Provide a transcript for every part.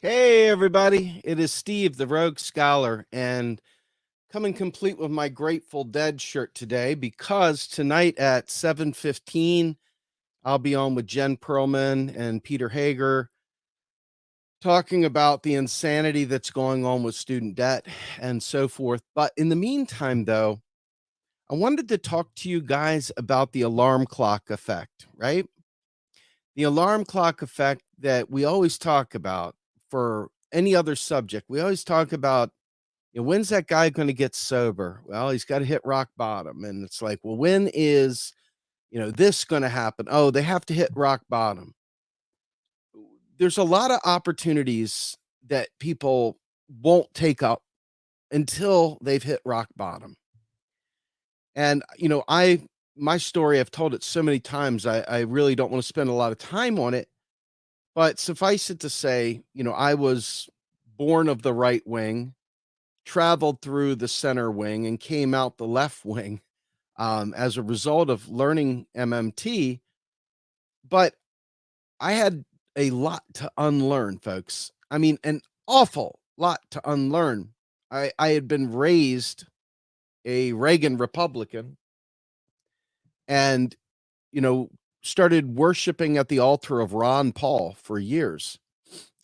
Hey, everybody. It is Steve, the Rogue Scholar, and coming complete with my Grateful Dead shirt today because tonight at 7:15, I'll be on with Jen Perlman and Peter Hager talking about the insanity that's going on with student debt and so forth. But in the meantime, though, I wanted to talk to you guys about the alarm clock effect, right? The alarm clock effect that we always talk about for any other subject. We always talk about, when's that guy going to get sober? Well, he's got to hit rock bottom. And it's like, well, when is, this going to happen? Oh, they have to hit rock bottom. There's a lot of opportunities that people won't take up until they've hit rock bottom. And, my story, I've told it so many times, I really don't want to spend a lot of time on it. But suffice it to say, I was born of the right wing, traveled through the center wing, and came out the left wing as a result of learning MMT. But I had a lot to unlearn, folks. I mean, an awful lot to unlearn. I had been raised a Reagan Republican and, started worshiping at the altar of Ron Paul for years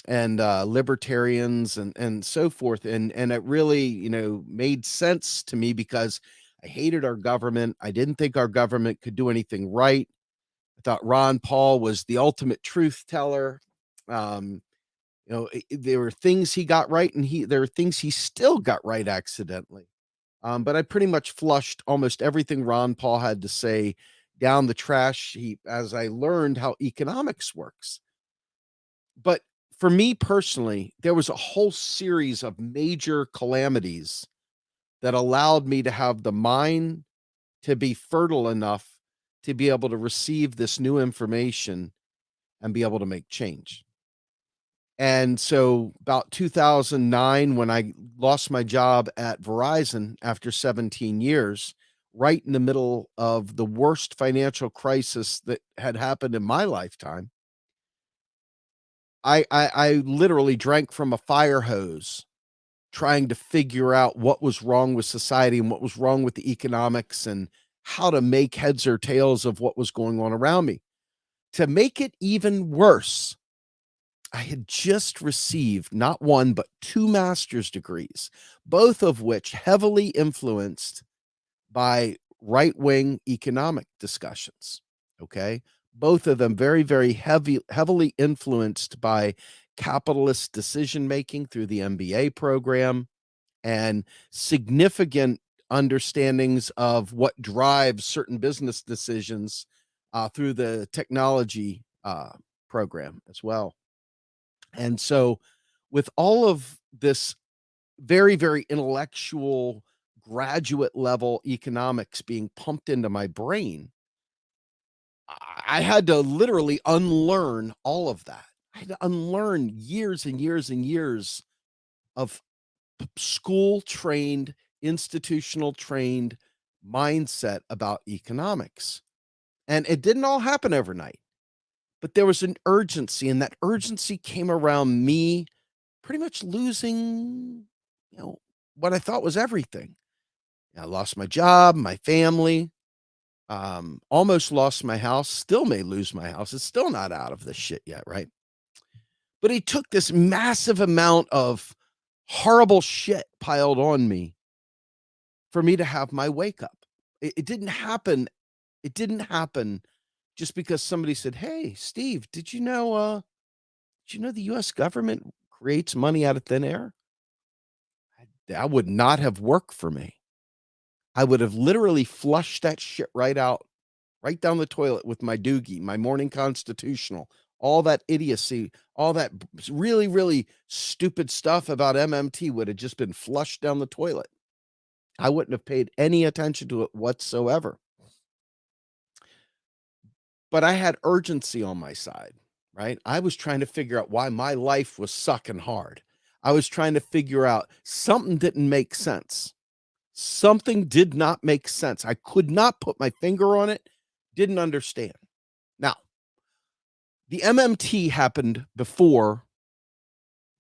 and libertarians and so forth. And it really, made sense to me because I hated our government. I didn't think our government could do anything right. I thought Ron Paul was the ultimate truth teller. There were things he got right, and there are things he still got right accidentally. But I pretty much flushed almost everything Ron Paul had to say down the trash heap as I learned how economics works. But for me personally, there was a whole series of major calamities that allowed me to have the mind to be fertile enough to be able to receive this new information and be able to make change. And so about 2009, when I lost my job at Verizon after 17 years, right in the middle of the worst financial crisis that had happened in my lifetime, I literally drank from a fire hose trying to figure out what was wrong with society and what was wrong with the economics and how to make heads or tails of what was going on around me. To make it even worse, I had just received not one, but two master's degrees, both of which heavily influenced by right wing economic discussions. Okay. Both of them very, very heavily influenced by capitalist decision making through the MBA program and significant understandings of what drives certain business decisions through the technology program as well. And so, with all of this very, very intellectual, graduate level economics being pumped into my brain, I had to literally unlearn all of that. I had to unlearn years and years and years of school trained, institutional trained mindset about economics. And it didn't all happen overnight, but there was an urgency, and that urgency came around me pretty much losing, what I thought was everything. I lost my job, my family, almost lost my house, still may lose my house. It's still not out of this shit yet, right? But he took this massive amount of horrible shit piled on me for me to have my wake up. It didn't happen. It didn't happen just because somebody said, "Hey, Steve, did you know the US government creates money out of thin air?" That would not have worked for me. I would have literally flushed that shit right out, right down the toilet with my doogie, my morning constitutional, all that idiocy, all that really, really stupid stuff about MMT would have just been flushed down the toilet. I wouldn't have paid any attention to it whatsoever. But I had urgency on my side, right? I was trying to figure out why my life was sucking hard. I was trying to figure out something didn't make sense. Something did not make sense. I could not put my finger on it, didn't understand. Now, the MMT happened before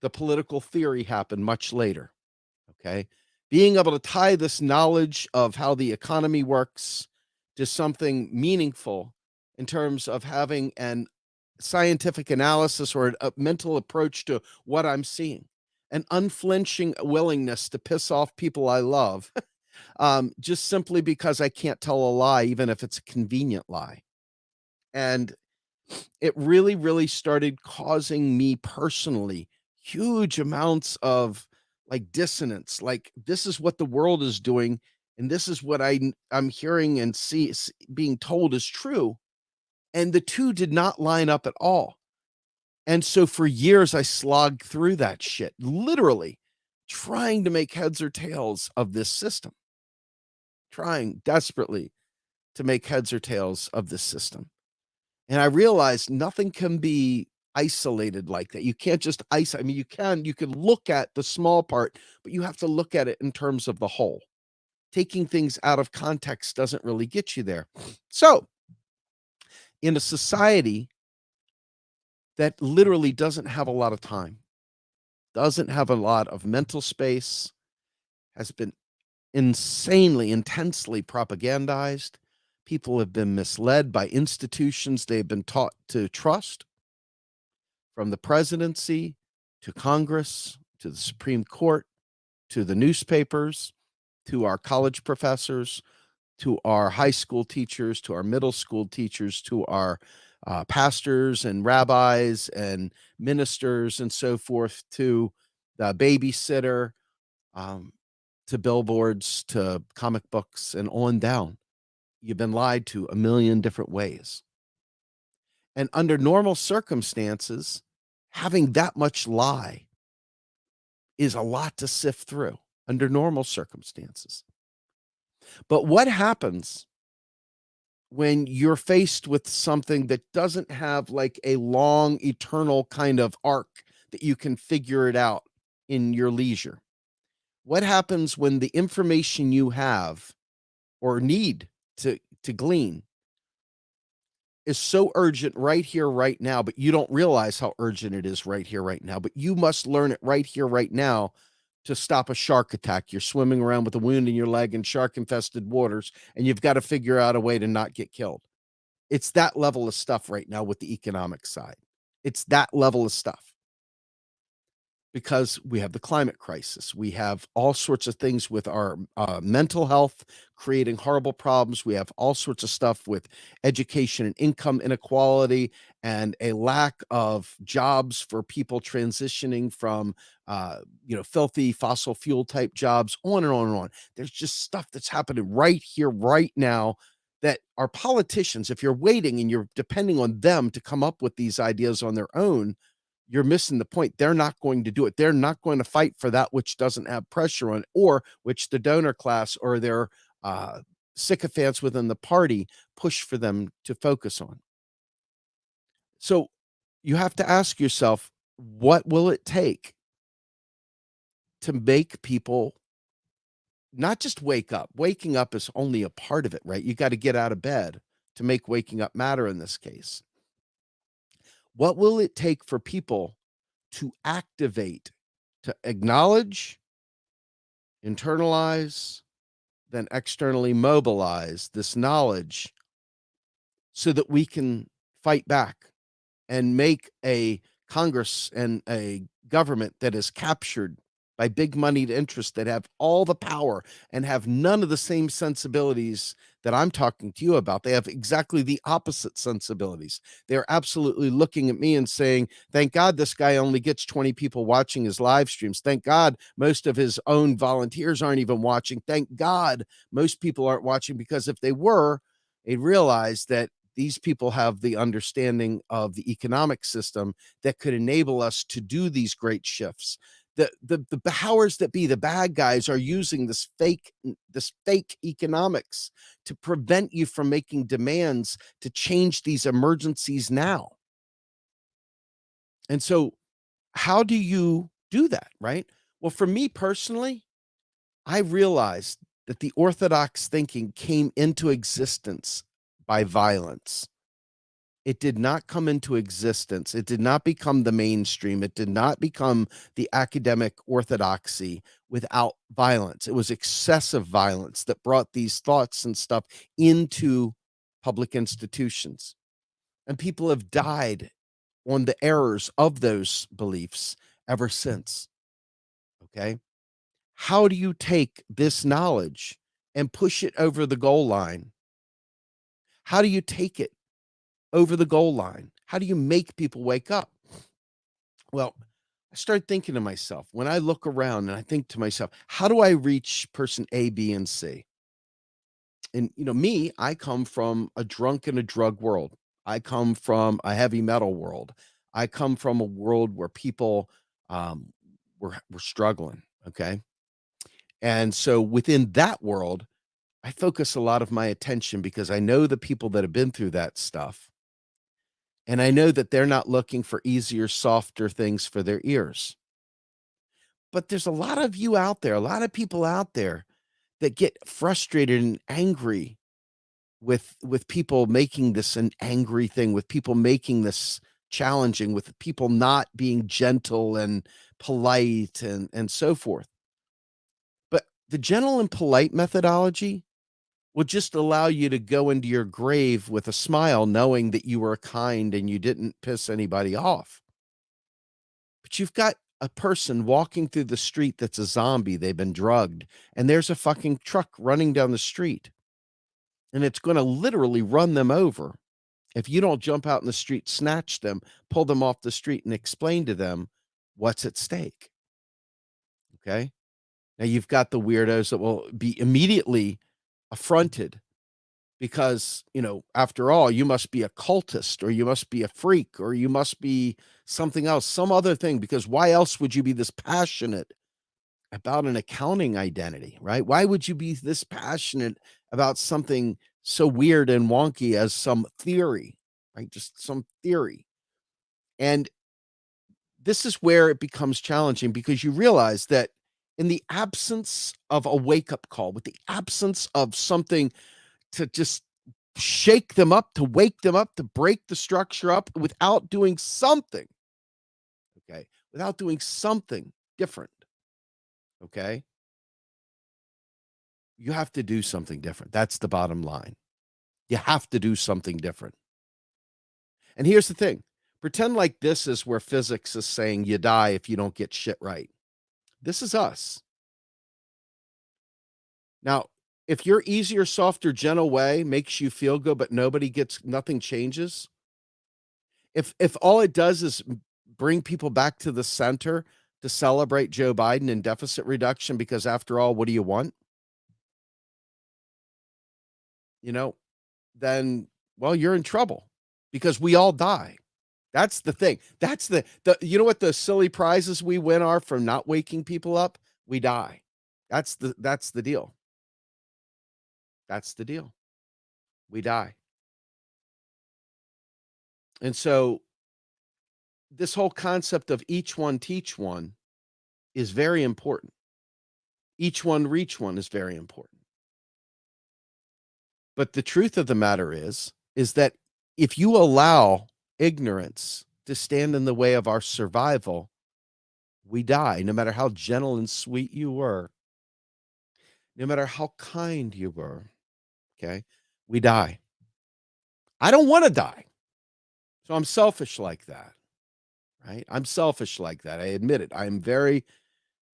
The political theory happened much later. Okay. Being able to tie this knowledge of how the economy works to something meaningful in terms of having an scientific analysis or a mental approach to what I'm seeing, an unflinching willingness to piss off people I love, just simply because I can't tell a lie, even if it's a convenient lie. And it really, really started causing me personally huge amounts of like dissonance. Like, this is what the world is doing, and this is what I'm hearing and being told is true. And the two did not line up at all. And so for years, I slogged through that shit, literally trying to make heads or tails of this system, trying desperately to make heads or tails of this system. And I realized nothing can be isolated like that. You can't just isolate. I mean, you can look at the small part, but you have to look at it in terms of the whole. Taking things out of context doesn't really get you there. So, in a society that literally doesn't have a lot of time, doesn't have a lot of mental space, has been insanely, intensely propagandized. People have been misled by institutions they've been taught to trust, from the presidency to Congress to the Supreme Court to the newspapers to our college professors to our high school teachers to our middle school teachers to our pastors and rabbis and ministers and so forth, to the babysitter, um, to billboards, to comic books, and on down. You've been lied to a million different ways. And under normal circumstances, having that much lie is a lot to sift through under normal circumstances. But what happens when you're faced with something that doesn't have like a long, eternal kind of arc that you can figure it out in your leisure? What happens when the information you have or need to glean is so urgent right here, right now, but you don't realize how urgent it is right here, right now, but you must learn it right here, right now to stop a shark attack? You're swimming around with a wound in your leg in shark infested waters, and you've got to figure out a way to not get killed. It's that level of stuff right now with the economic side. It's that level of stuff. Because we have the climate crisis. We have all sorts of things with our mental health creating horrible problems. We have all sorts of stuff with education and income inequality and a lack of jobs for people transitioning from, filthy fossil fuel type jobs, on and on and on. There's just stuff that's happening right here, right now, that our politicians, if you're waiting and you're depending on them to come up with these ideas on their own, you're missing the point. They're not going to do it. They're not going to fight for that which doesn't have pressure on it, or which the donor class or their sycophants within the party push for them to focus on. So you have to ask yourself, what will it take to make people not just wake up? Waking up is only a part of it, right? You got to get out of bed to make waking up matter in this case. What will it take for people to activate, to acknowledge, internalize, then externally mobilize this knowledge so that we can fight back and make a Congress and a government that is captured by big moneyed interests that have all the power and have none of the same sensibilities that I'm talking to you about. They have exactly the opposite sensibilities. They're absolutely looking at me and saying, thank God this guy only gets 20 people watching his live streams. Thank God most of his own volunteers aren't even watching. Thank God most people aren't watching, because if they were, they'd realize that these people have the understanding of the economic system that could enable us to do these great shifts. The powers that be, the bad guys, are using this fake economics to prevent you from making demands to change these emergencies now. And so how do you do that, right? Well, for me personally, I realized that the orthodox thinking came into existence by violence. It did not come into existence. It did not become the mainstream. It did not become the academic orthodoxy without violence. It was excessive violence that brought these thoughts and stuff into public institutions. And people have died on the errors of those beliefs ever since. Okay. How do you take this knowledge and push it over the goal line? How do you take it over the goal line? How do you make people wake up? Well, I started thinking to myself, when I look around and I think to myself, how do I reach person A, B, and C? And me, I come from a drunk and a drug world. I come from a heavy metal world. I come from a world where people um, were struggling. Okay. And so within that world, I focus a lot of my attention because I know the people that have been through that stuff. And I know that they're not looking for easier, softer things for their ears. But there's a lot of you out there, a lot of people out there that get frustrated and angry with people making this an angry thing, with people making this challenging, with people not being gentle and polite and so forth. But the gentle and polite methodology will just allow you to go into your grave with a smile, knowing that you were kind and you didn't piss anybody off. But you've got a person walking through the street that's a zombie, they've been drugged, and there's a fucking truck running down the street, and it's gonna literally run them over if you don't jump out in the street, snatch them, pull them off the street, and explain to them what's at stake, okay? Now you've got the weirdos that will be immediately affronted because, after all, you must be a cultist or you must be a freak or you must be something else, some other thing, because why else would you be this passionate about an accounting identity, right? Why would you be this passionate about something so weird and wonky as some theory, right? Just some theory. And this is where it becomes challenging because you realize that in the absence of a wake up call, with the absence of something to just shake them up, to wake them up, to break the structure up without doing something, okay? Without doing something different, okay? You have to do something different. That's the bottom line. You have to do something different. And here's the thing. Pretend like this is where physics is saying you die if you don't get shit right. This is us. Now, if your easier, softer, gentle way makes you feel good, but nothing changes, if all it does is bring people back to the center to celebrate Joe Biden and deficit reduction, because after all, what do you want? Then, well, you're in trouble because we all die. That's the thing. That's the what the silly prizes we win are from not waking people up? We die. That's the deal. That's the deal. We die. And so this whole concept of each one teach one is very important. Each one reach one is very important. But the truth of the matter is that if you allow ignorance to stand in the way of our survival, we die. No matter how gentle and sweet you were, no matter how kind you were, okay, we die. I don't want to die. So I'm selfish like that, right? I'm selfish like that. I admit it. I'm very,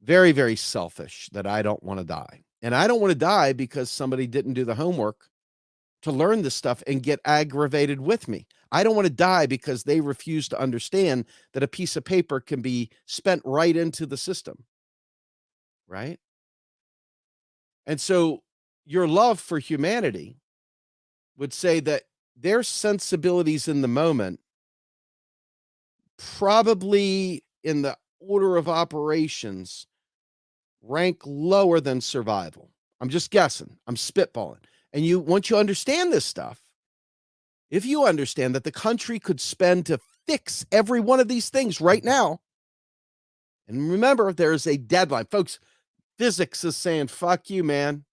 very, very selfish that I don't want to die. And I don't want to die because somebody didn't do the homework to learn this stuff and get aggravated with me. I don't want to die because they refuse to understand that a piece of paper can be spent right into the system, right? And so your love for humanity would say that their sensibilities in the moment, probably in the order of operations, rank lower than survival. I'm just guessing. I'm spitballing. And once you understand this stuff, if you understand that the country could spend to fix every one of these things right now, and remember, there is a deadline. Folks, physics is saying, fuck you, man.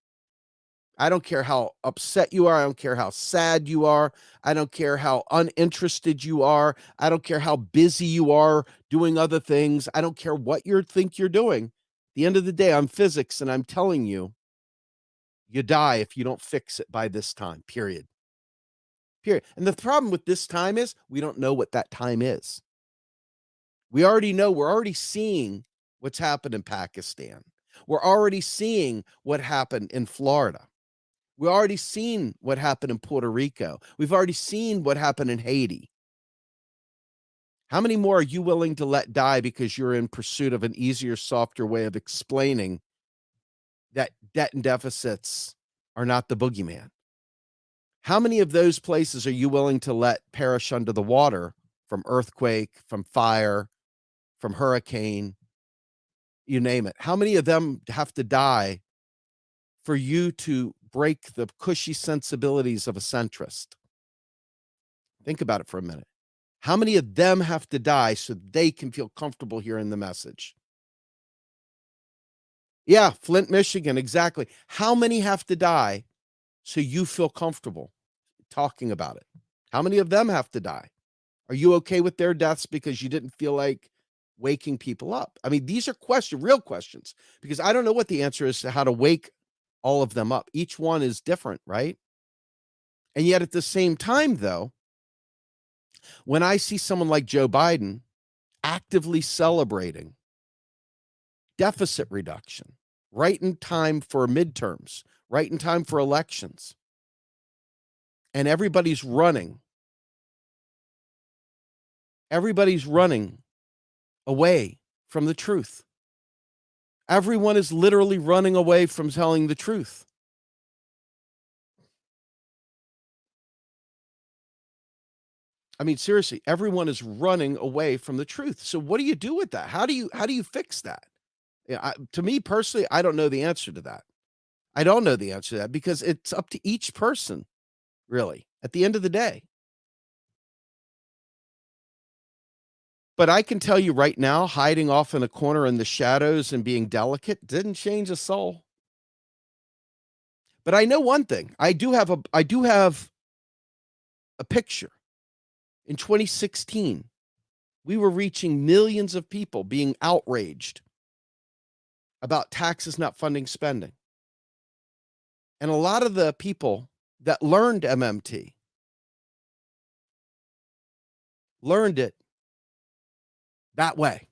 I don't care how upset you are. I don't care how sad you are. I don't care how uninterested you are. I don't care how busy you are doing other things. I don't care what you think you're doing. At the end of the day, I'm physics, and I'm telling you, you die if you don't fix it by this time, period. Period. And the problem with this time is we don't know what that time is. We already know, we're already seeing what's happened in Pakistan. We're already seeing what happened in Florida. We've already seen what happened in Puerto Rico. We've already seen what happened in Haiti. How many more are you willing to let die because you're in pursuit of an easier, softer way of explaining that debt and deficits are not the boogeyman? How many of those places are you willing to let perish under the water from earthquake, from fire, from hurricane, you name it? How many of them have to die for you to break the cushy sensibilities of a centrist? Think about it for a minute. How many of them have to die so they can feel comfortable hearing the message? Yeah, Flint, Michigan, exactly. How many have to die so you feel comfortable talking about it? How many of them have to die? Are you okay with their deaths because you didn't feel like waking people up? I mean, these are real questions, because I don't know what the answer is to how to wake all of them up. Each one is different, right? And yet at the same time, though, when I see someone like Joe Biden actively celebrating deficit reduction right in time for midterms, right in time for elections, and everybody's running away from the truth. Everyone is literally running away from telling the truth. I mean, seriously, everyone is running away from the truth. So what do you do with that? How do you fix that? Yeah, to me personally, I don't know the answer to that. I don't know the answer to that, because it's up to each person, really, at the end of the day. But I can tell you right now, hiding off in a corner in the shadows and being delicate didn't change a soul. But I know one thing. I do have a picture. In 2016, we were reaching millions of people being outraged about taxes not funding spending. And a lot of the people that learned MMT learned it that way.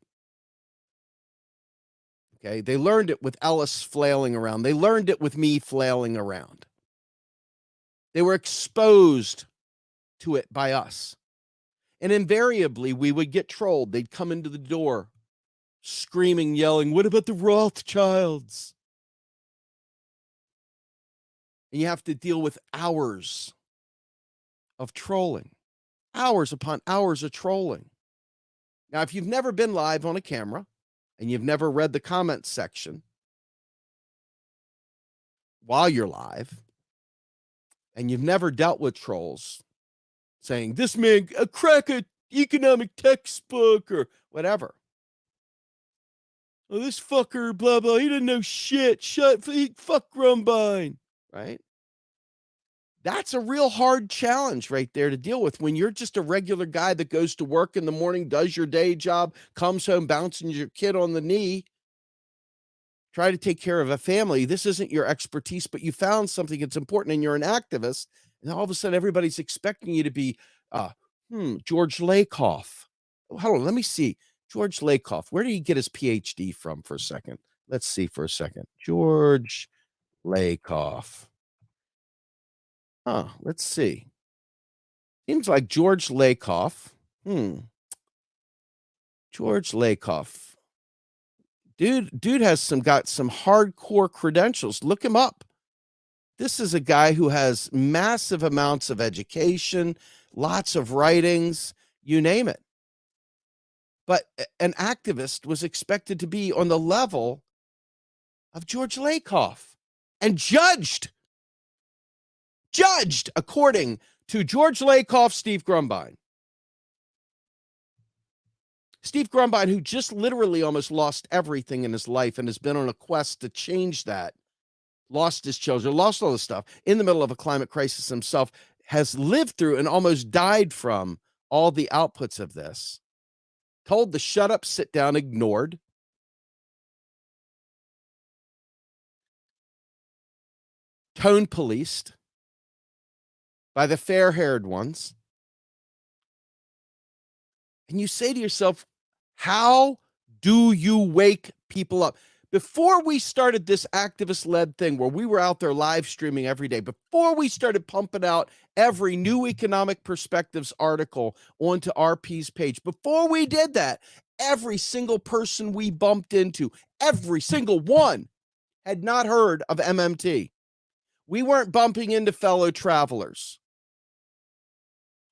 Okay. They learned it with Ellis flailing around. They learned it with me flailing around. They were exposed to it by us. And invariably, we would get trolled. They'd come into the door screaming, yelling, "What about the Rothschilds?" And you have to deal with hours of trolling, hours upon hours of trolling. Now, if you've never been live on a camera and you've never read the comments section while you're live, and you've never dealt with trolls saying, "This man, a crack an economic textbook," or whatever. "Oh, this fucker, blah, blah, he didn't know shit. Fuck Grumbine," right? That's a real hard challenge right there to deal with when you're just a regular guy that goes to work in the morning, does your day job, comes home, bouncing your kid on the knee, try to take care of a family. This isn't your expertise, but you found something that's important and you're an activist. And all of a sudden, everybody's expecting you to be, George Lakoff. Oh, hold on, let me see. George Lakoff, where did he get his PhD from for a second? Let's see for a second. George Lakoff. Let's see. Seems like George Lakoff. George Lakoff. Dude has got some hardcore credentials. Look him up. This is a guy who has massive amounts of education, lots of writings, you name it. But an activist was expected to be on the level of George Lakoff and judged according to George Lakoff, Steve Grumbine. Steve Grumbine, who just literally almost lost everything in his life and has been on a quest to change that lost his children, lost all this stuff in the middle of a climate crisis himself, has lived through and almost died from all the outputs of this, told to shut up, sit down, ignored, tone policed by the fair-haired ones. And you say to yourself, how do you wake people up? Before we started this activist-led thing where we were out there live streaming every day, before we started pumping out every new economic perspectives article onto RP's page, before we did that, every single person we bumped into, every single one, had not heard of MMT. We weren't bumping into fellow travelers.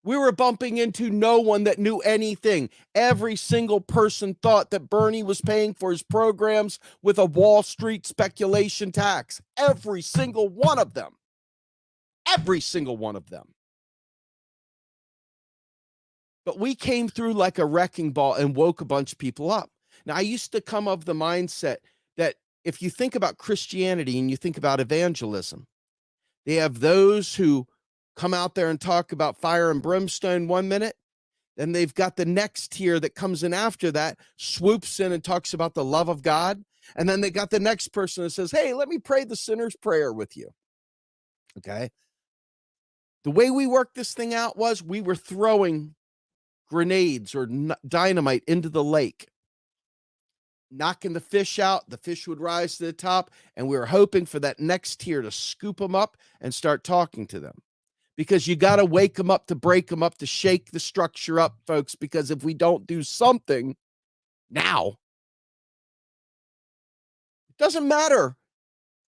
We were bumping into no one that knew anything. Every single person thought that Bernie was paying for his programs with a Wall Street speculation tax. Every single one of them. Every single one of them. But we came through like a wrecking ball and woke a bunch of people up. Now, I used to come of the mindset that if you think about Christianity and you think about evangelism, they have those who come out there and talk about fire and brimstone 1 minute. Then they've got the next tier that comes in after that, swoops in and talks about the love of God. And then they got the next person that says, hey, let me pray the sinner's prayer with you. Okay. The way we worked this thing out was we were throwing grenades or dynamite into the lake, knocking the fish out. The fish would rise to the top. And we were hoping for that next tier to scoop them up and start talking to them. Because you got to wake them up, to break them up, to shake the structure up, folks. Because if we don't do something now, it doesn't matter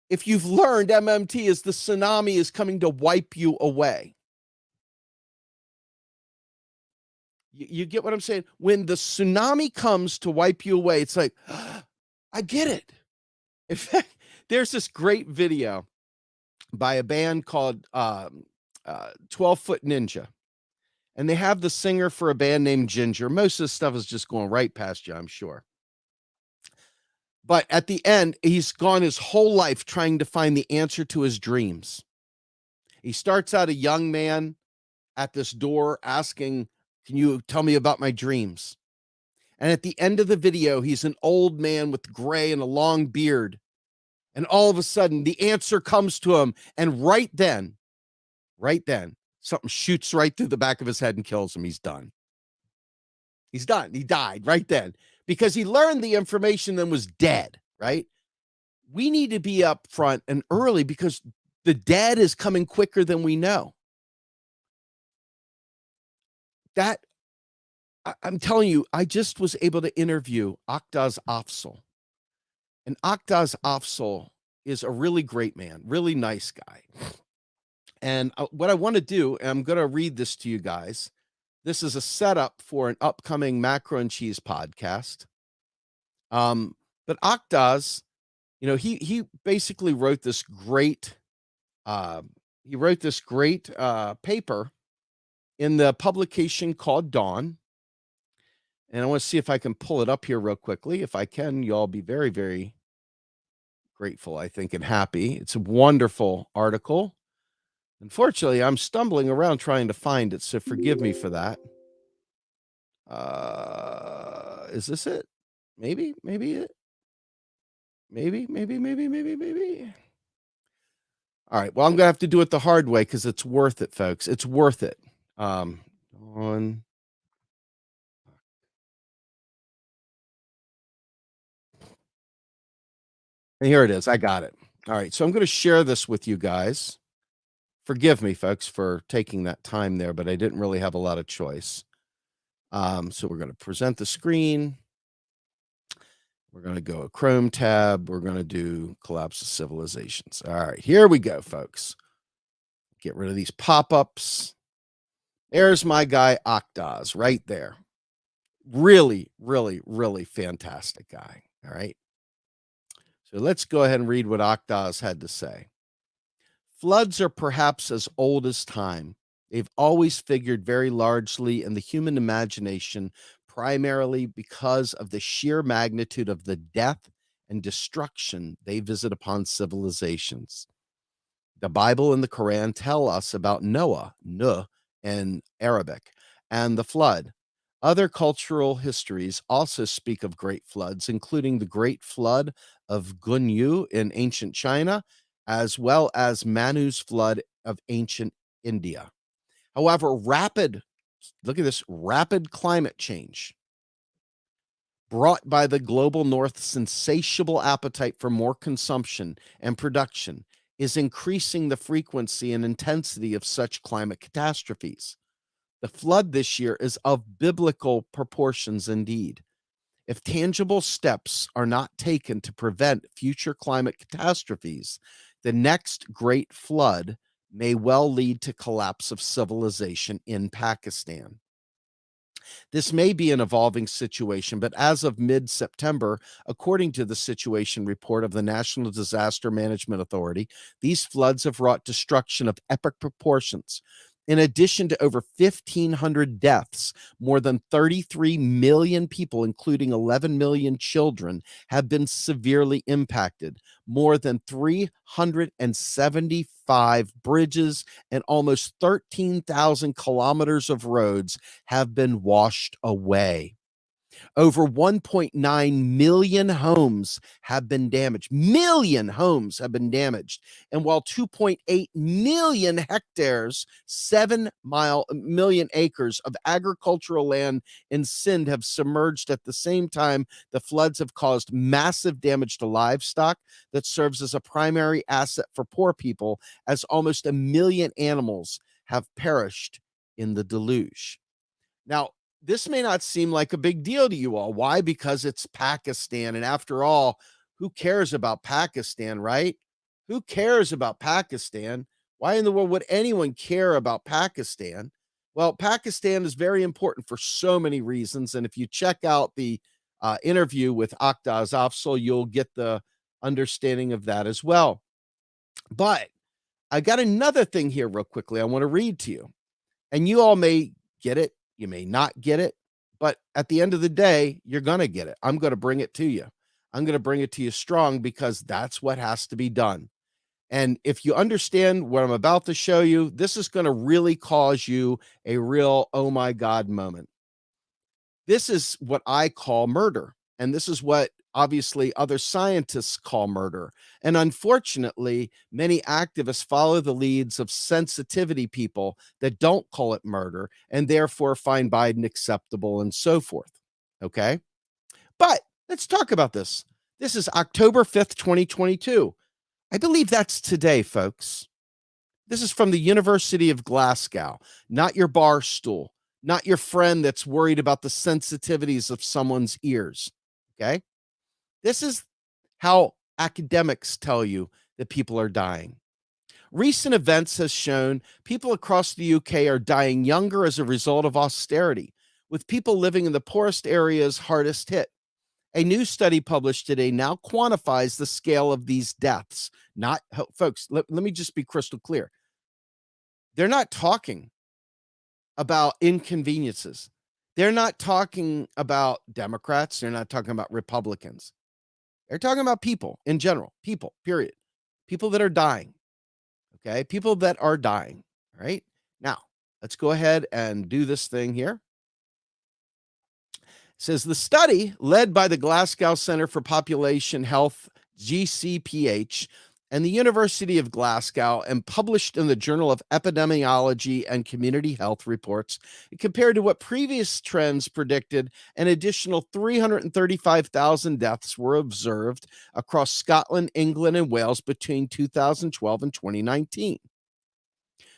if you've learned MMT is the tsunami is coming to wipe you away. You get what I'm saying? When the tsunami comes to wipe you away, it's like, I get it. In fact, there's this great video by a band called 12-Foot Ninja. And they have the singer for a band named Ginger. Most of the stuff is just going right past you, I'm sure. But at the end, he's gone his whole life trying to find the answer to his dreams. He starts out a young man at this door asking, can you tell me about my dreams? And at the end of the video, he's an old man with gray and a long beard. And all of a sudden, the answer comes to him. And right then, something shoots right through the back of his head and kills him. He's done. He's done. He died right then because he learned the information and was dead, right? We need to be up front and early because the dead is coming quicker than we know. I'm telling you, I just was able to interview Aqdas Afzal. And Aqdas Afzal is a really great man, really nice guy. And what I want to do, and I'm going to read this to you guys. This is a setup for an upcoming Macro and Cheese podcast. But Aqdas, he basically wrote this great, paper in the publication called Dawn. And I want to see if I can pull it up here real quickly. If I can, you'll be very, very grateful, I think, and happy. It's a wonderful article. Unfortunately, I'm stumbling around trying to find it, so forgive me for that. Is this it? Maybe it. Maybe. All right. Well, I'm gonna have to do it the hard way because it's worth it, folks. It's worth it. And here it is. I got it. All right. So I'm going to share this with you guys. Forgive me, folks, for taking that time there, but I didn't really have a lot of choice. So we're going to present the screen. We're going to go a Chrome tab. We're going to do collapse of civilizations. All right, here we go, folks. Get rid of these pop-ups. There's my guy, Aqdas, right there. Really, really, really fantastic guy. All right. So let's go ahead and read what Aqdas had to say. Floods are perhaps as old as time. They've always figured very largely in the human imagination, primarily because of the sheer magnitude of the death and destruction they visit upon civilizations. The Bible and the Quran tell us about Noah, Nuh in Arabic, and the flood. Other cultural histories also speak of great floods, including the Great Flood of Gunyu in ancient China, as well as Manu's flood of ancient India. However, look at this, rapid climate change brought by the global North's insatiable appetite for more consumption and production is increasing the frequency and intensity of such climate catastrophes. The flood this year is of biblical proportions indeed. If tangible steps are not taken to prevent future climate catastrophes, the next great flood may well lead to collapse of civilization in Pakistan. This may be an evolving situation, but as of mid September, according to the situation report of the National Disaster Management Authority, these floods have wrought destruction of epic proportions. In addition to over 1,500 deaths, more than 33 million people, including 11 million children, have been severely impacted. More than 375 bridges and almost 13,000 kilometers of roads have been washed away. Over 1.9 million homes have been damaged. Million homes have been damaged. And while 2.8 million hectares, 7 million acres of agricultural land in Sindh have submerged at the same time, the floods have caused massive damage to livestock that serves as a primary asset for poor people, as almost 1 million animals have perished in the deluge. Now, this may not seem like a big deal to you all. Why? Because it's Pakistan. And after all, who cares about Pakistan, right? Who cares about Pakistan? Why in the world would anyone care about Pakistan? Well, Pakistan is very important for so many reasons. And if you check out the interview with Aqdas Afzal, you'll get the understanding of that as well. But I got another thing here real quickly I want to read to you. And you all may get it. You may not get it, but at the end of the day, you're going to get it. I'm going to bring it to you. I'm going to bring it to you strong because that's what has to be done. And if you understand what I'm about to show you, this is going to really cause you a real, oh my God moment. This is what I call murder. And this is what obviously other scientists call murder. And unfortunately, many activists follow the leads of sensitivity people that don't call it murder and therefore find Biden acceptable and so forth. Okay. But let's talk about this. This is October 5th, 2022. I believe that's today, folks. This is from the University of Glasgow, not your bar stool, not your friend that's worried about the sensitivities of someone's ears. Okay. This is how academics tell you that people are dying. Recent events has shown people across the UK are dying younger as a result of austerity, with people living in the poorest areas hardest hit. A new study published today now quantifies the scale of these deaths. Not, folks, let me just be crystal clear. They're not talking about inconveniences. They're not talking about Democrats. They're not talking about Republicans. They're talking about people in general, people, period. People that are dying. Okay. People that are dying. All right. Now, let's go ahead and do this thing here. It says the study led by the Glasgow Center for Population Health, GCPH, and the University of Glasgow, and published in the Journal of Epidemiology and Community Health Reports, compared to what previous trends predicted, an additional 335,000 deaths were observed across Scotland, England, and Wales between 2012 and 2019.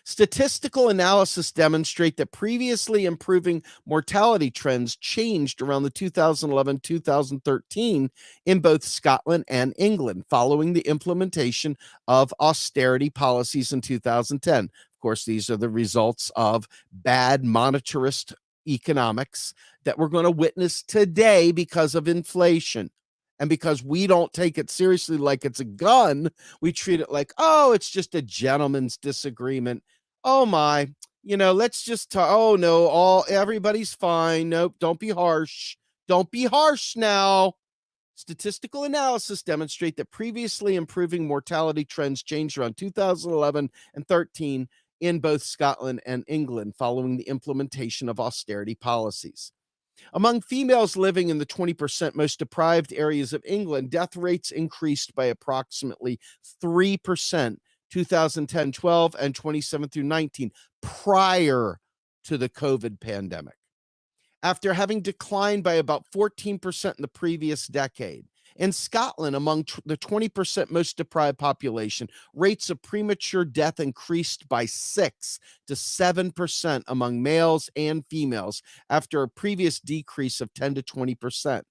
Statistical analysis demonstrate that previously improving mortality trends changed around the 2011-2013 in both Scotland and England following the implementation of austerity policies in 2010. Of course, these are the results of bad monetarist economics that we're going to witness today because of inflation. And because we don't take it seriously like it's a gun, we treat it like, oh, it's just a gentleman's disagreement. Oh my, let's just talk. Oh no, everybody's fine. Nope, don't be harsh. Don't be harsh now. Statistical analysis demonstrate that previously improving mortality trends changed around 2011 and 13 in both Scotland and England following the implementation of austerity policies. Among females living in the 20% most deprived areas of England, death rates increased by approximately 3% 2010-12 and 27 through 19 prior to the COVID pandemic, after having declined by about 14% in the previous decade. In Scotland, among the 20% most deprived population, rates of premature death increased by 6 to 7% among males and females after a previous decrease of 10 to 20%.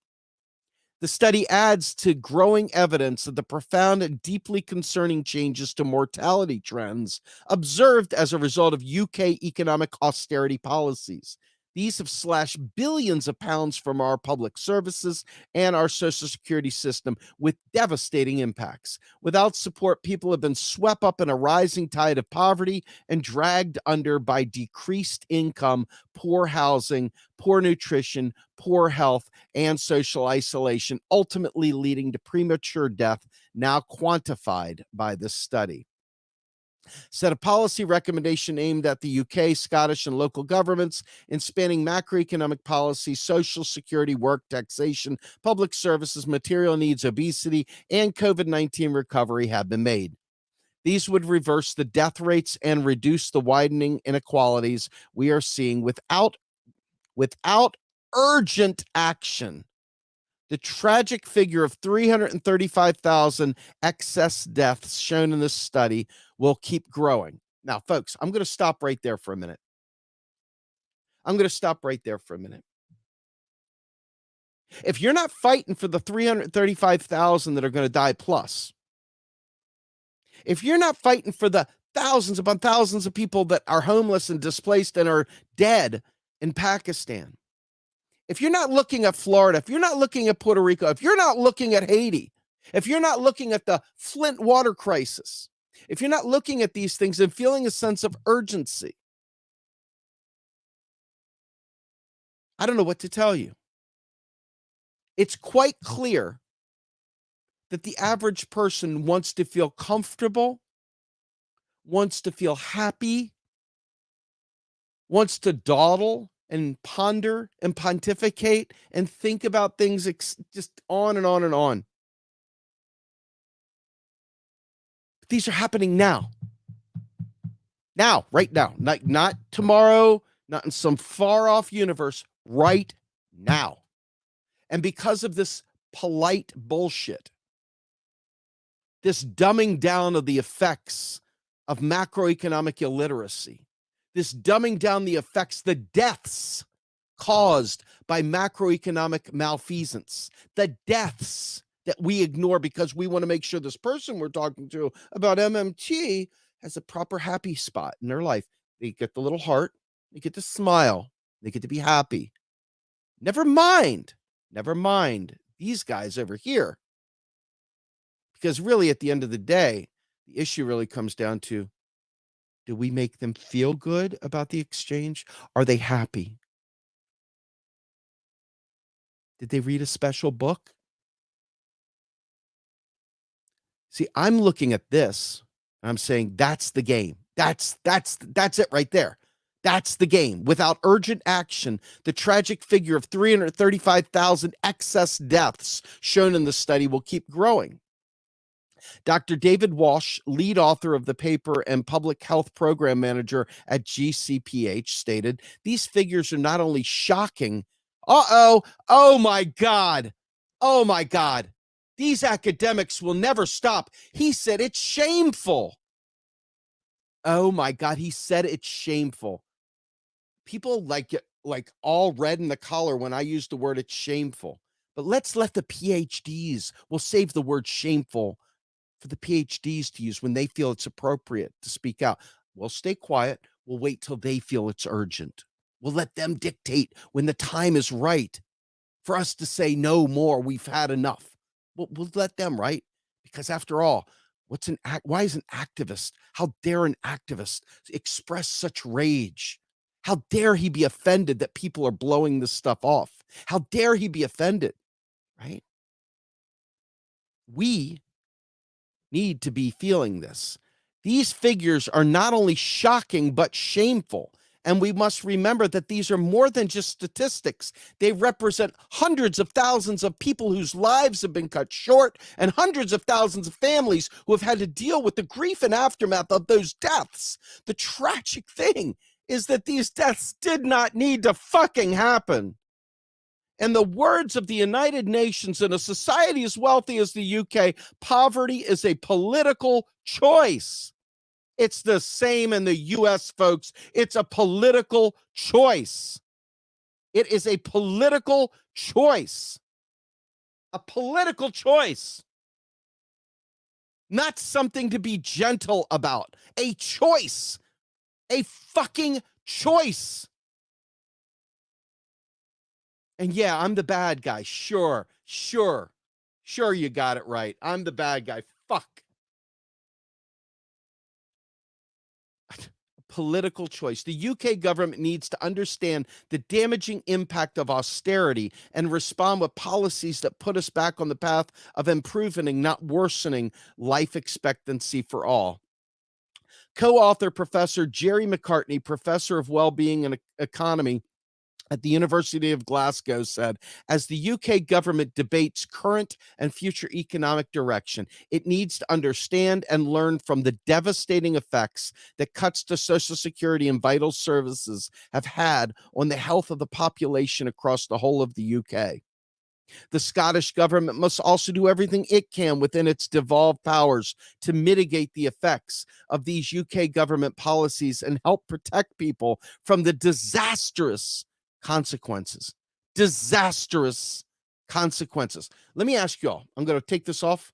The study adds to growing evidence of the profound and deeply concerning changes to mortality trends observed as a result of UK economic austerity policies. These have slashed billions of pounds from our public services and our social security system with devastating impacts. Without support, people have been swept up in a rising tide of poverty and dragged under by decreased income, poor housing, poor nutrition, poor health, and social isolation, ultimately leading to premature death, now quantified by this study. Set a policy recommendation aimed at the UK, Scottish, and local governments in spanning macroeconomic policy, social security, work, taxation, public services, material needs, obesity, and COVID-19 recovery have been made. These would reverse the death rates and reduce the widening inequalities we are seeing without urgent action. The tragic figure of 335,000 excess deaths shown in this study will keep growing. Now, folks, I'm going to stop right there for a minute. If you're not fighting for the 335,000 that are going to die plus, if you're not fighting for the thousands upon thousands of people that are homeless and displaced and are dead in Pakistan, if you're not looking at Florida, if you're not looking at Puerto Rico, if you're not looking at Haiti, if you're not looking at the Flint water crisis, if you're not looking at these things and feeling a sense of urgency, I don't know what to tell you. It's quite clear that the average person wants to feel comfortable, wants to feel happy, wants to dawdle and ponder and pontificate and think about things just on and on and on. But these are happening now. Now, right now, not tomorrow, not in some far off universe, right now. And because of this polite bullshit, this dumbing down of the effects of macroeconomic illiteracy, this dumbing down the effects, the deaths caused by macroeconomic malfeasance, the deaths that we ignore because we want to make sure this person we're talking to about MMT has a proper happy spot in their life. They get the little heart, they get to smile, they get to be happy. Never mind these guys over here. Because really, at the end of the day, the issue really comes down to, do we make them feel good about the exchange? Are they happy? Did they read a special book? See, I'm looking at this, and I'm saying that's the game. That's it right there. That's the game. Without urgent action, the tragic figure of 335,000 excess deaths shown in the study will keep growing. Dr. David Walsh, lead author of the paper and public health program manager at GCPH, stated, these figures are not only shocking, oh my God, these academics will never stop. He said it's shameful. Oh my God, he said it's shameful. People get all red in the collar when I use the word it's shameful. But let's let the PhDs, we'll save the word shameful for the PhDs to use when they feel it's appropriate to speak out. We'll stay quiet. We'll wait till they feel it's urgent. We'll let them dictate when the time is right for us to say no more. We've had enough. We'll let them, right? Because after all, why is an activist? How dare an activist express such rage? How dare he be offended that people are blowing this stuff off? How dare he be offended, right? We need to be feeling this. These figures are not only shocking, but shameful. And we must remember that these are more than just statistics. They represent hundreds of thousands of people whose lives have been cut short and hundreds of thousands of families who have had to deal with the grief and aftermath of those deaths. The tragic thing is that these deaths did not need to fucking happen. In the words of the United Nations, in a society as wealthy as the UK, poverty is a political choice. It's the same in the US, folks. It's a political choice. It is a political choice. A political choice. Not something to be gentle about. A choice. A fucking choice. And yeah, I'm the bad guy. Sure, you got it right. I'm the bad guy. Fuck. Political choice. The UK government needs to understand the damaging impact of austerity and respond with policies that put us back on the path of improving, not worsening, life expectancy for all. Co-author Professor Jerry McCartney, professor of well-being and economy at the University of Glasgow, said, as the UK government debates current and future economic direction, it needs to understand and learn from the devastating effects that cuts to Social Security and vital services have had on the health of the population across the whole of the UK. The Scottish government must also do everything it can within its devolved powers to mitigate the effects of these UK government policies and help protect people from the disastrous consequences. Disastrous consequences. Let me ask y'all, I'm going to take this off.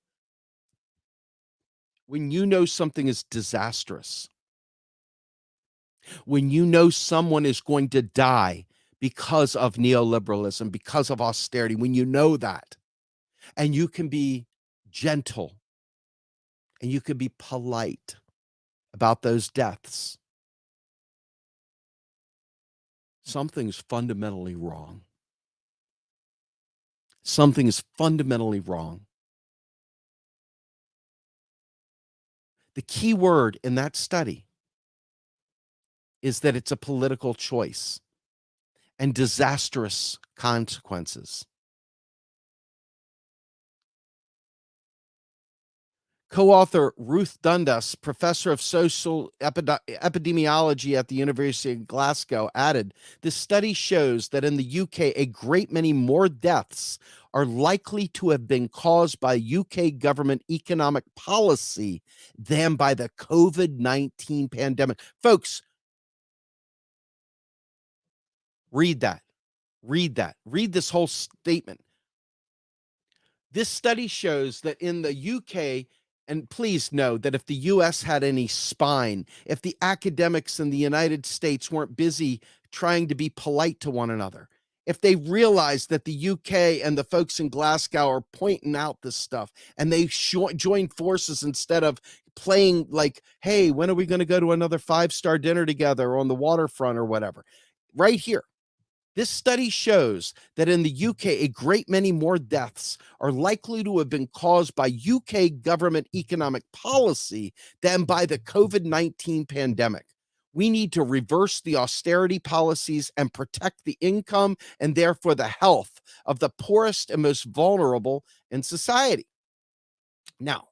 When you know something is disastrous, when you know someone is going to die because of neoliberalism, because of austerity, when you know that, and you can be gentle and you can be polite about those deaths, something's fundamentally wrong. Something is fundamentally wrong. The key word in that study is that it's a political choice and disastrous consequences. Co-author Ruth Dundas, professor of social epidemiology at the University of Glasgow, added, this study shows that in the UK, a great many more deaths are likely to have been caused by UK government economic policy than by the COVID-19 pandemic. Folks, read that. Read that. Read this whole statement. This study shows that in the UK, and please know that if the US had any spine, if the academics in the United States weren't busy trying to be polite to one another, if they realized that the UK and the folks in Glasgow are pointing out this stuff and they join forces instead of playing like, hey, when are we going to go to another 5-star dinner together on the waterfront or whatever? Right here. This study shows that in the UK, a great many more deaths are likely to have been caused by UK government economic policy than by the COVID-19 pandemic. We need to reverse the austerity policies and protect the income and therefore the health of the poorest and most vulnerable in society. Now,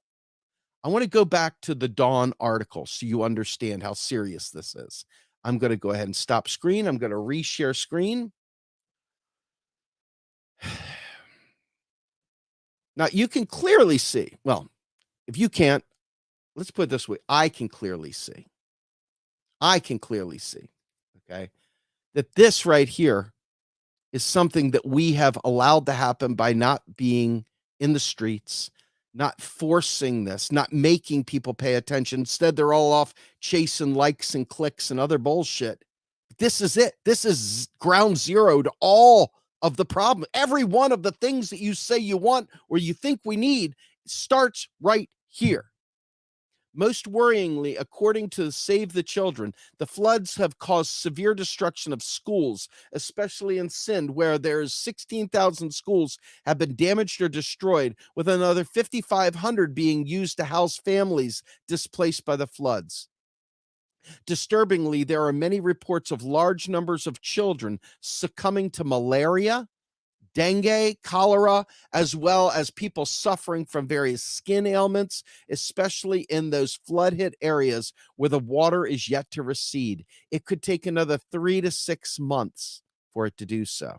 I want to go back to the Dawn article so you understand how serious this is. I'm going to go ahead and stop screen. I'm going to reshare screen. Now, you can clearly see, well, if you can't, let's put it this way. I can clearly see, okay, that this right here is something that we have allowed to happen by not being in the streets, not forcing this, not making people pay attention. Instead, they're all off chasing likes and clicks and other bullshit. This is it. This is ground zero to all of the problem. Every one of the things that you say you want or you think we need starts right here. Most worryingly, according to Save the Children, the floods have caused severe destruction of schools, especially in Sindh, where there's 16,000 schools have been damaged or destroyed, with another 5,500 being used to house families displaced by the floods. Disturbingly, there are many reports of large numbers of children succumbing to malaria, dengue, cholera, as well as people suffering from various skin ailments, especially in those flood hit areas where the water is yet to recede. It could take another 3 to 6 months for it to do so.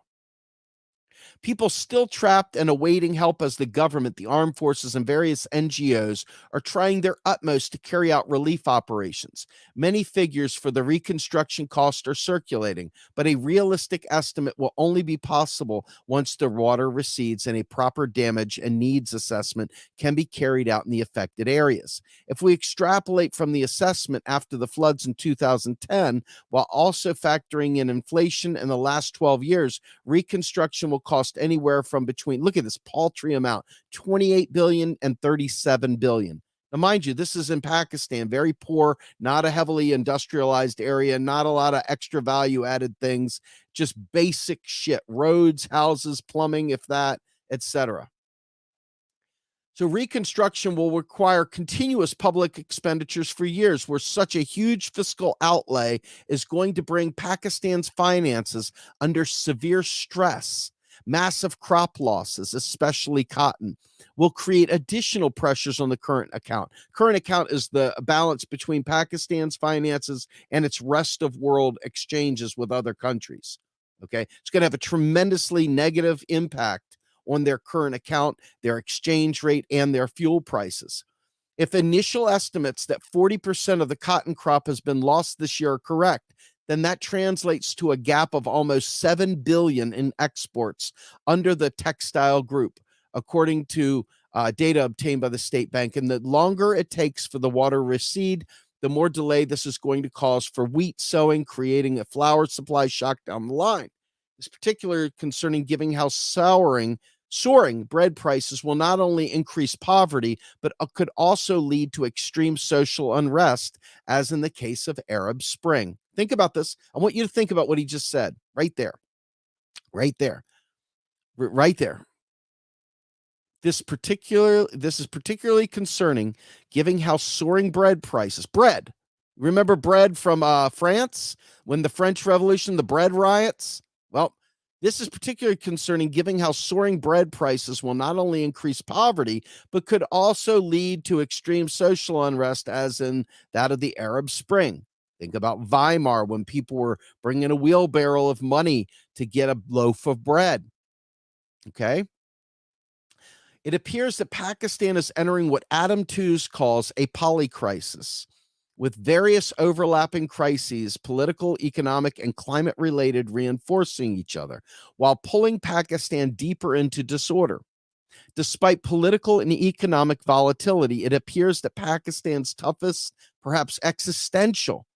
People still trapped and awaiting help as the government, the armed forces, and various NGOs are trying their utmost to carry out relief operations. Many figures for the reconstruction cost are circulating, but a realistic estimate will only be possible once the water recedes and a proper damage and needs assessment can be carried out in the affected areas. If we extrapolate from the assessment after the floods in 2010, while also factoring in inflation in the last 12 years, reconstruction will cost anywhere from between, look at this paltry amount, 28 billion and 37 billion. Now, mind you, this is in Pakistan, very poor, not a heavily industrialized area, not a lot of extra value added things, just basic shit, roads, houses, plumbing, if that, etc. So reconstruction will require continuous public expenditures for years, where such a huge fiscal outlay is going to bring Pakistan's finances under severe stress. Massive crop losses, especially cotton, will create additional pressures on the current account. Current account is the balance between Pakistan's finances and its rest of world exchanges with other countries. Okay. It's going to have a tremendously negative impact on their current account, their exchange rate, and their fuel prices. If initial estimates that 40% of the cotton crop has been lost this year are correct, then that translates to a gap of almost 7 billion in exports under the textile group, according to data obtained by the state bank. And the longer it takes for the water to recede, the more delay this is going to cause for wheat sowing, creating a flour supply shock down the line. It's particularly concerning given how soaring bread prices will not only increase poverty, but could also lead to extreme social unrest, as in the case of Arab Spring. Think about this. I want you to think about what he just said right there, right there, right there. This is particularly concerning, given how soaring bread prices. Bread. Remember bread from France when the French Revolution, the bread riots? Well, this is particularly concerning, given how soaring bread prices will not only increase poverty, but could also lead to extreme social unrest, as in that of the Arab Spring. Think about Weimar, when people were bringing a wheelbarrow of money to get a loaf of bread. Okay. It appears that Pakistan is entering what Adam Tooze calls a polycrisis, with various overlapping crises, political, economic, and climate related, reinforcing each other, while pulling Pakistan deeper into disorder. Despite political and economic volatility, it appears that Pakistan's toughest, perhaps existential,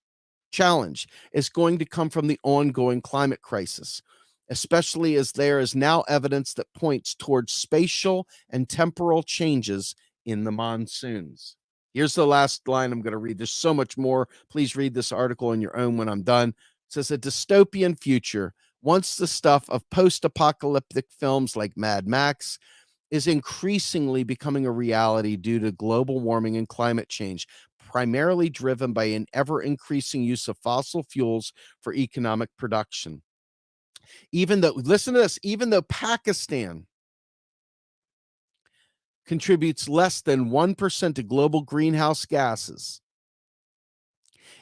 challenge is going to come from the ongoing climate crisis, especially as there is now evidence that points towards spatial and temporal changes in the monsoons. Here's the last line I'm going to read. There's so much more. Please read this article on your own when I'm done. It says a dystopian future, once the stuff of post apocalyptic films like Mad Max, is increasingly becoming a reality due to global warming and climate change, primarily driven by an ever increasing use of fossil fuels for economic production. Even though, listen to this, even though Pakistan contributes less than 1% to global greenhouse gases,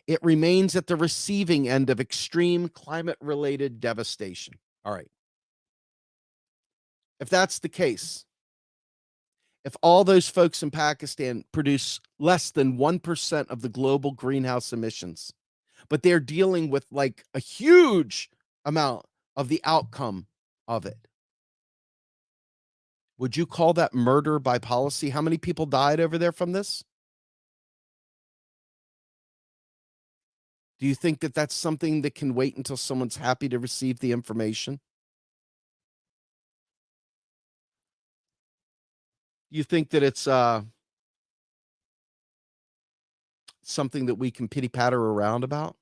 it remains at the receiving end of extreme climate related devastation. All right. If that's the case, if all those folks in Pakistan produce less than 1% of the global greenhouse emissions, but they're dealing with like a huge amount of the outcome of it, would you call that murder by policy? How many people died over there from this? Do you think that that's something that can wait until someone's happy to receive the information? You think that it's something that we can pity patter around about?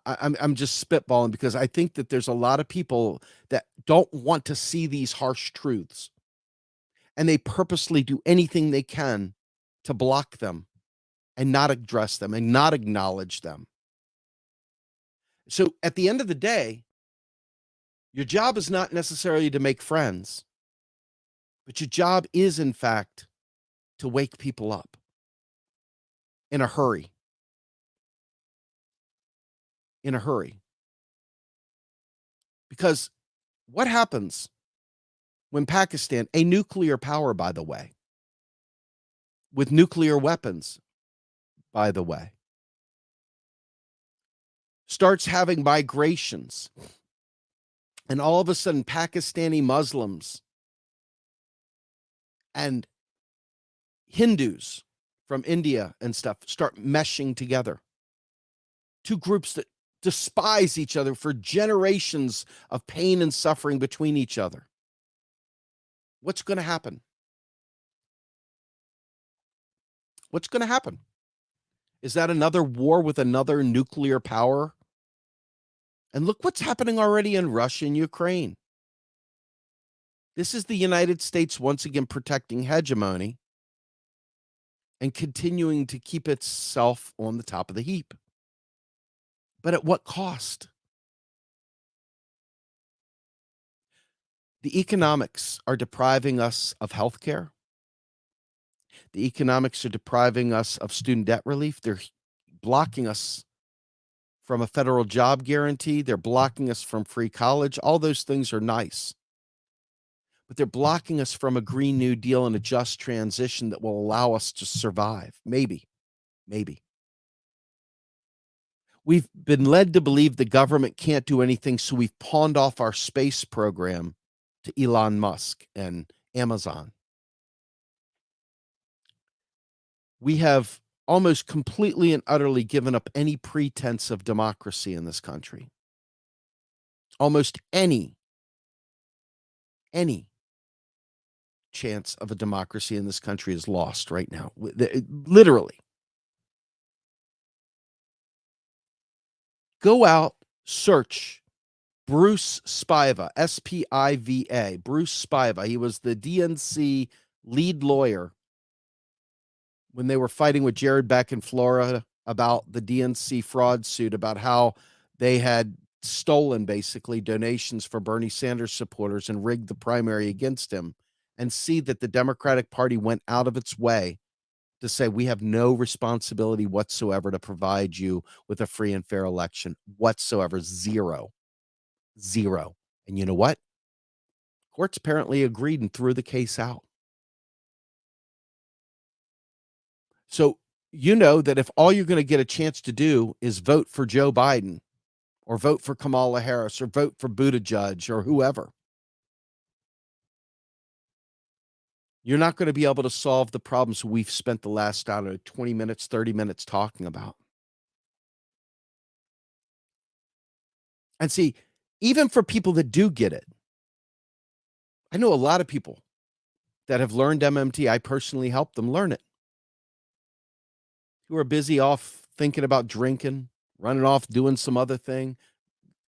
I'm just spitballing because I think that there's a lot of people that don't want to see these harsh truths, and they purposely do anything they can to block them and not address them and not acknowledge them. So at the end of the day, your job is not necessarily to make friends, but your job is, in fact, to wake people up in a hurry. In a hurry. Because what happens when Pakistan, a nuclear power, by the way, with nuclear weapons, by the way, starts having migrations, and all of a sudden Pakistani Muslims and Hindus from India and stuff start meshing together? Two groups that despise each other for generations of pain and suffering between each other. What's going to happen? What's going to happen? Is that another war with another nuclear power? And look what's happening already in Russia and Ukraine. This is the United States once again protecting hegemony and continuing to keep itself on the top of the heap. But at what cost? The economics are depriving us of health care. The economics are depriving us of student debt relief. They're blocking us from a federal job guarantee. They're blocking us from free college. All those things are nice. But they're blocking us from a Green New Deal and a just transition that will allow us to survive. Maybe. We've been led to believe the government can't do anything, so we've pawned off our space program to Elon Musk and Amazon. We have almost completely and utterly given up any pretense of democracy in this country. Almost any chance of a democracy in this country is lost right now. Literally. Go out, search Bruce Spiva, S-P-I-V-A, Bruce Spiva. He was the DNC lead lawyer when they were fighting with Jared Beck in Florida about the DNC fraud suit, about how they had stolen basically donations for Bernie Sanders supporters and rigged the primary against him, and see that the Democratic Party went out of its way to say, we have no responsibility whatsoever to provide you with a free and fair election whatsoever. Zero. And you know what? Courts apparently agreed and threw the case out. So you know that if all you're going to get a chance to do is vote for Joe Biden or vote for Kamala Harris or vote for Buttigieg or whoever, you're not going to be able to solve the problems we've spent the last, 20 minutes, 30 minutes talking about. And see, even for people that do get it, I know a lot of people that have learned MMT. I personally helped them learn it, who are busy off thinking about drinking, running off doing some other thing,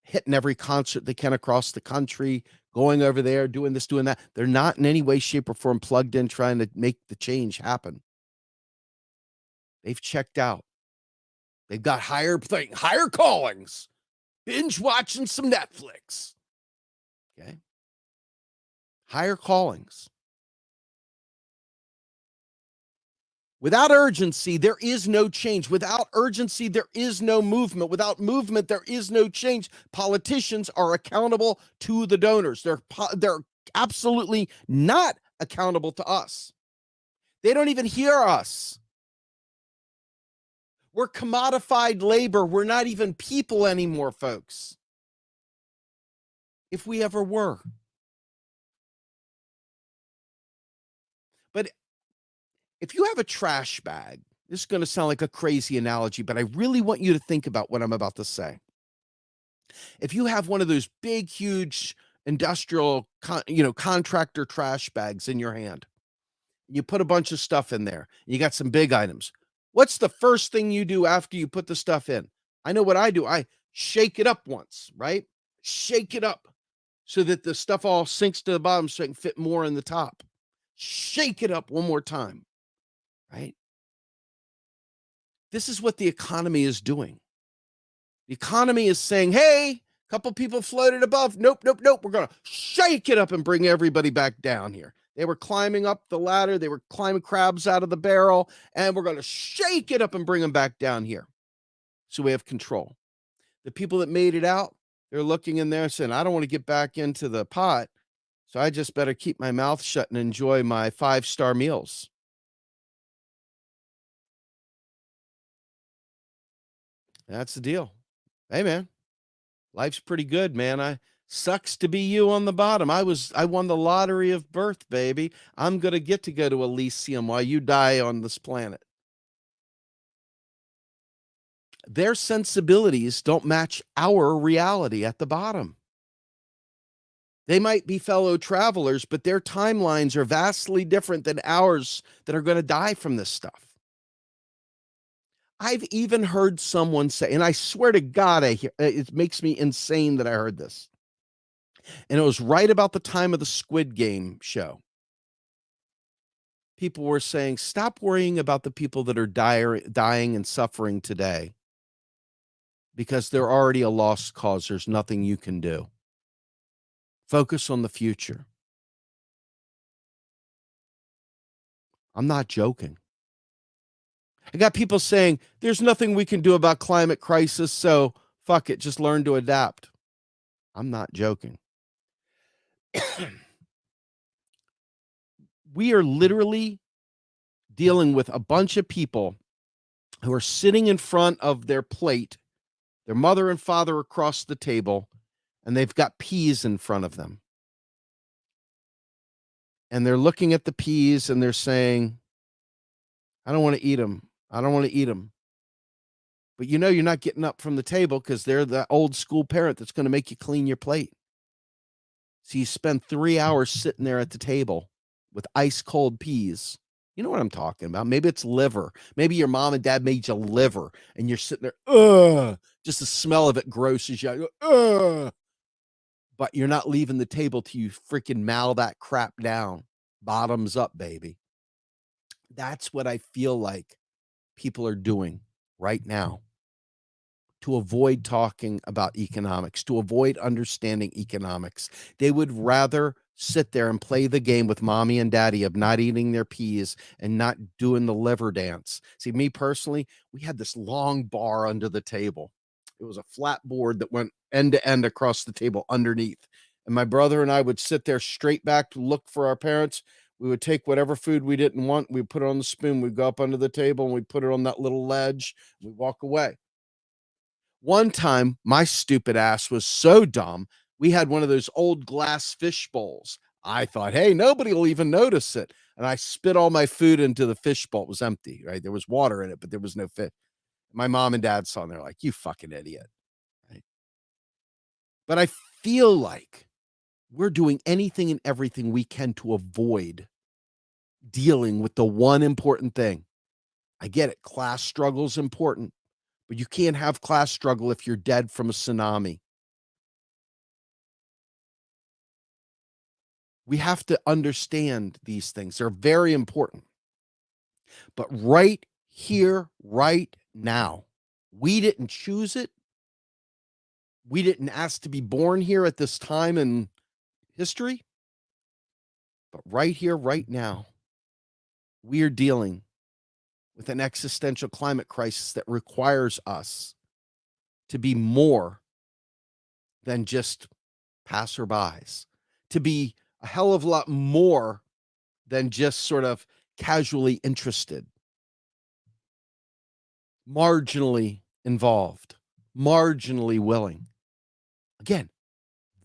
hitting every concert they can across the country, going over there, doing this, doing that. They're not in any way, shape, or form plugged in trying to make the change happen. They've checked out. They've got higher callings, binge watching some Netflix. Okay. Higher callings. Without urgency, there is no change. Without urgency, there is no movement. Without movement, there is no change. Politicians are accountable to the donors. They're absolutely not accountable to us. They don't even hear us. We're commodified labor. We're not even people anymore, folks. If we ever were. But if you have a trash bag, this is going to sound like a crazy analogy, but I really want you to think about what I'm about to say. If you have one of those big, huge industrial, contractor trash bags in your hand, You put a bunch of stuff in there. You got some big items. What's the first thing you do after you put the stuff in? I know what I do. I shake it up once, right? Shake it up so that the stuff all sinks to the bottom so it can fit more in the top. Shake it up one more time, right? This is what the economy is doing. The economy is saying, hey, a couple people floated above. Nope, nope, nope. We're going to shake it up and bring everybody back down here. They were climbing up the ladder. They were climbing crabs out of the barrel, and we're going to shake it up and bring them back down here. So we have control. The people that made it out, they're looking in there saying, I don't want to get back into the pot, so I just better keep my mouth shut and enjoy my 5-star meals. That's the deal. Hey, man, life's pretty good, man. Sucks to be you on the bottom. I won the lottery of birth, baby. I'm going to go to Elysium while you die on this planet. Their sensibilities don't match our reality at the bottom. They might be fellow travelers, but their timelines are vastly different than ours that are going to die from this stuff. I've even heard someone say, and I swear to God, it makes me insane that I heard this. And it was right about the time of the Squid Game show. People were saying, stop worrying about the people that are dying and suffering today, because they're already a lost cause. There's nothing you can do. Focus on the future. I'm not joking. I got people saying, there's nothing we can do about climate crisis, so fuck it, just learn to adapt. I'm not joking. We are literally dealing with a bunch of people who are sitting in front of their plate, their mother and father across the table, and they've got peas in front of them. And they're looking at the peas and they're saying, I don't want to eat them. I don't want to eat them. But you know, you're not getting up from the table because they're the old school parent that's going to make you clean your plate. So you spend 3 hours sitting there at the table with ice cold peas. You know what I'm talking about? Maybe it's liver. Maybe your mom and dad made you liver and you're sitting there, just the smell of it grosses you out. But you're not leaving the table till you freaking mow that crap down. Bottoms up, baby. That's what I feel like people are doing right now to avoid talking about economics, to avoid understanding economics. They would rather sit there and play the game with mommy and daddy of not eating their peas and not doing the liver dance. See, me personally, we had this long bar under the table. It was a flat board that went end to end across the table underneath. And my brother and I would sit there straight back to look for our parents. We would take whatever food we didn't want. We'd put it on the spoon. We'd go up under the table and we'd put it on that little ledge. We'd walk away. One time, my stupid ass was so dumb. We had one of those old glass fish bowls. I thought, hey, nobody will even notice it. And I spit all my food into the fish bowl. It was empty, right? There was water in it, but there was no fish. My mom and dad saw, and they're like, you fucking idiot. Right? But I feel like we're doing anything and everything we can to avoid dealing with the one important thing. I get it. Class struggle is important, but you can't have class struggle if you're dead from a tsunami. We have to understand these things. They're very important. But right here, right now, we didn't choose it. We didn't ask to be born here at this time in history. But right here, right now, we are dealing with an existential climate crisis that requires us to be more than just passerbys, to be a hell of a lot more than just sort of casually interested, marginally involved, marginally willing. Again,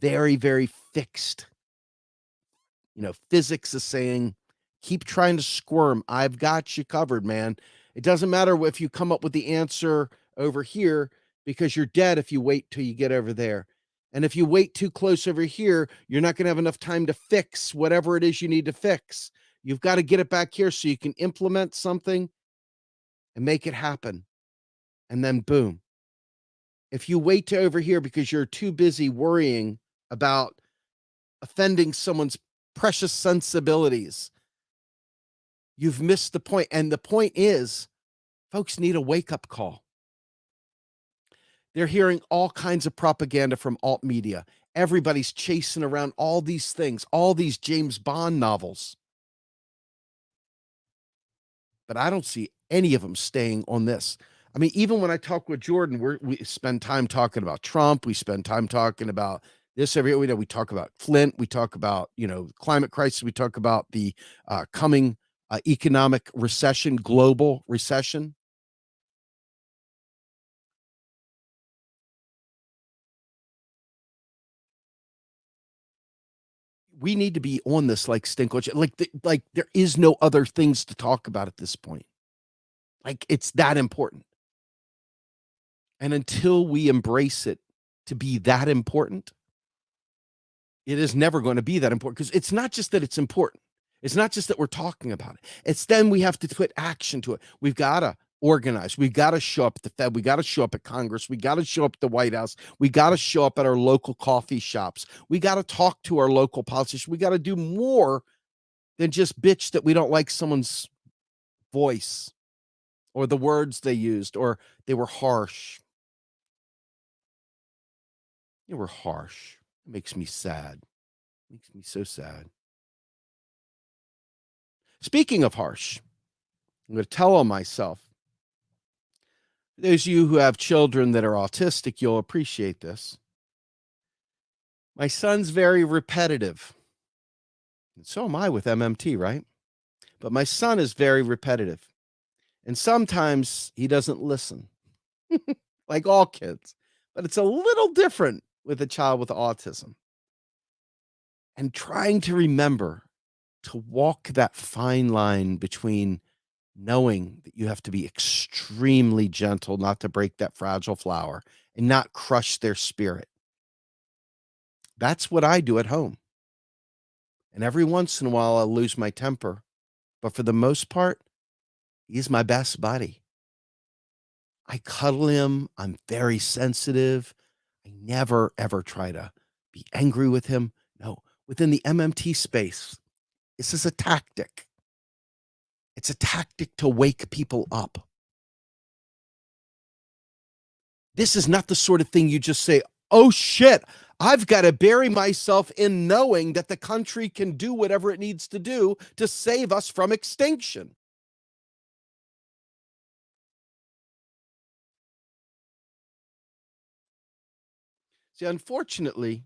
very, very fixed. You know, physics is saying, keep trying to squirm. I've got you covered, man. It doesn't matter if you come up with the answer over here because you're dead if you wait till you get over there. And if you wait too close over here, you're not going to have enough time to fix whatever it is you need to fix. You've got to get it back here so you can implement something and make it happen. And then boom. If you wait to over here because you're too busy worrying about offending someone's precious sensibilities, you've missed the point. And the point is, folks need a wake-up call. They're hearing all kinds of propaganda from alt media. Everybody's chasing around all these things, all these James Bond novels. But I don't see any of them staying on this. I mean, even when I talk with Jordan, we spend time talking about Trump. We spend time talking about this every week. We talk about Flint. We talk about, climate crisis. We talk about the coming economic recession, global recession. We need to be on this like Stinkledge. Like there is no other things to talk about at this point. Like it's that important. And until we embrace it to be that important, it is never going to be that important, because it's not just that it's important. It's not just that we're talking about it. It's then we have to put action to it. We've got to organize. We've got to show up at the Fed. We got to show up at Congress. We got to show up at the White House. We got to show up at our local coffee shops. We got to talk to our local politicians. We got to do more than just bitch that we don't like someone's voice or the words they used or they were harsh. They were harsh. It makes me sad. It makes me so sad. Speaking of harsh, I'm going to tell on myself. Those of you who have children that are autistic, you'll appreciate this. My son's very repetitive. And so am I with MMT, right? But my son is very repetitive. And sometimes he doesn't listen, like all kids. But it's a little different with a child with autism. And trying to remember to walk that fine line between knowing that you have to be extremely gentle not to break that fragile flower and not crush their spirit. That's what I do at home. And every once in a while, I'll lose my temper. But for the most part, he's my best buddy. I cuddle him. I'm very sensitive. I never, ever try to be angry with him. No, within the MMT space, this is a tactic. It's a tactic to wake people up. This is not the sort of thing you just say, oh shit, I've got to bury myself in knowing that the country can do whatever it needs to do to save us from extinction. See, unfortunately,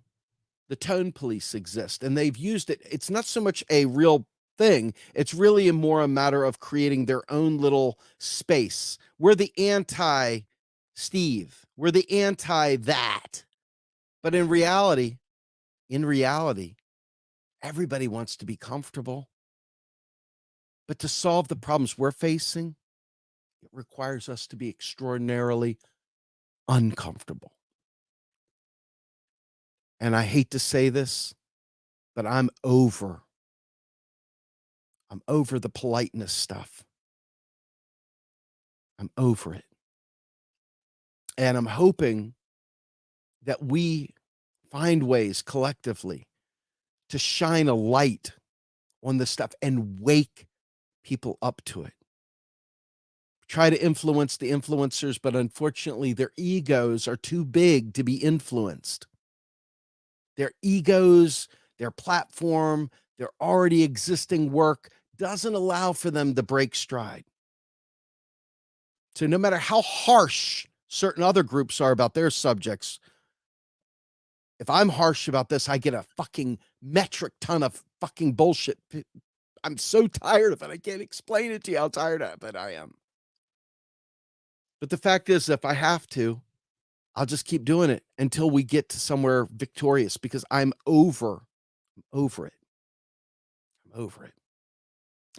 the tone police exist and they've used it. It's not so much a real thing. It's really more a matter of creating their own little space. We're the anti Steve. We're the anti that. But in reality, everybody wants to be comfortable. But to solve the problems we're facing, it requires us to be extraordinarily uncomfortable. And I hate to say this, but I'm over the politeness stuff. I'm over it. And I'm hoping that we find ways collectively to shine a light on this stuff and wake people up to it. Try to influence the influencers, but unfortunately, their egos are too big to be influenced. Their egos, their platform, their already existing work doesn't allow for them to break stride. So no matter how harsh certain other groups are about their subjects, if I'm harsh about this, I get a fucking metric ton of fucking bullshit. I'm so tired of it. I can't explain it to you how tired of it I am. But the fact is, if I have to, I'll just keep doing it until we get to somewhere victorious, because I'm over it. I'm over it.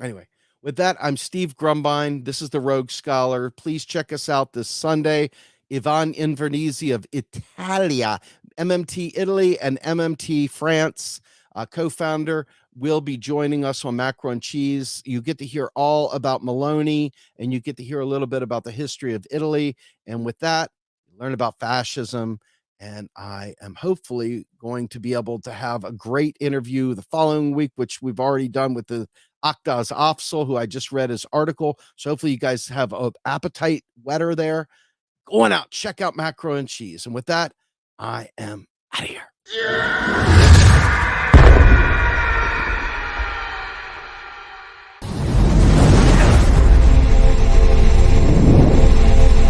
Anyway, with that, I'm Steve Grumbine. This is the Rogue Scholar. Please check us out this Sunday. Ivan Invernizzi of Italia, MMT Italy and MMT France, co-founder. will be joining us on Macro and Cheese. You get to hear all about Maloney, and you get to hear a little bit about the history of Italy. And with that, learn about fascism. And I am hopefully going to be able to have a great interview the following week, which we've already done with the Aqdas Afzal, who I just read his article. So hopefully you guys have an appetite wetter there. Going out, check out Macro and Cheese. And with that, I am out of here.